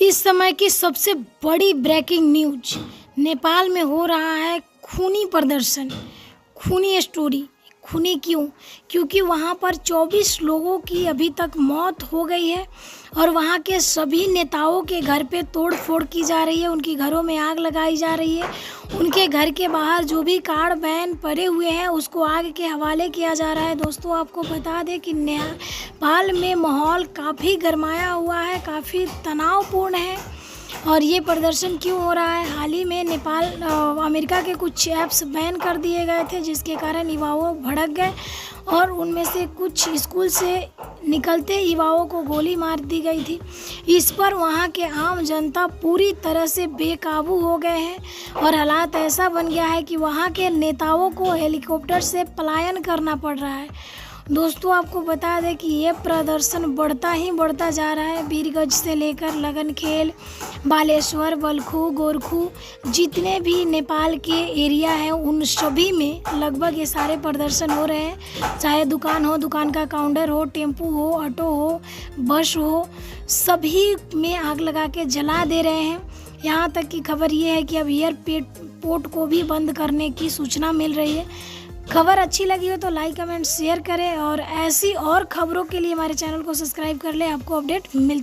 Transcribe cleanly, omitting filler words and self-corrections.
इस समय की सबसे बड़ी ब्रेकिंग न्यूज, नेपाल में हो रहा है खूनी प्रदर्शन, खूनी स्टोरी। खूनी क्यों? क्योंकि वहाँ पर 24 लोगों की अभी तक मौत हो गई है और वहाँ के सभी नेताओं के घर पे तोड़ फोड़ की जा रही है, उनके घरों में आग लगाई जा रही है। उनके घर के बाहर जो भी कार्ड बैन पड़े हुए हैं उसको आग के हवाले किया जा रहा है। दोस्तों, आपको बता दें कि नेपाल में माहौल काफ़ी गरमाया हुआ है, काफ़ी तनावपूर्ण है। और ये प्रदर्शन क्यों हो रहा है? हाल ही में अमेरिका के कुछ ऐप्स बैन कर दिए गए थे, जिसके कारण युवाओं भड़क गए और उनमें से कुछ स्कूल से निकलते युवाओं को गोली मार दी गई थी। इस पर वहाँ के आम जनता पूरी तरह से बेकाबू हो गए हैं और हालात ऐसा बन गया है कि वहाँ के नेताओं को हेलीकॉप्टर से पलायन करना पड़ रहा है। दोस्तों, आपको बता दें कि ये प्रदर्शन बढ़ता ही बढ़ता जा रहा है। वीरगंज से लेकर लगनखेल, बालेश्वर, बलखू, गोरखू, जितने भी नेपाल के एरिया हैं उन सभी में लगभग ये सारे प्रदर्शन हो रहे हैं। चाहे दुकान हो, दुकान का काउंटर हो, टेम्पू हो, ऑटो हो, बस हो, सभी में आग लगा के जला दे रहे हैं। यहाँ तक की खबर ये है कि अब एयरपोर्ट को भी बंद करने की सूचना मिल रही है। खबर अच्छी लगी हो तो लाइक, कमेंट, शेयर करें और ऐसी और खबरों के लिए हमारे चैनल को सब्सक्राइब कर लें। आपको अपडेट मिलती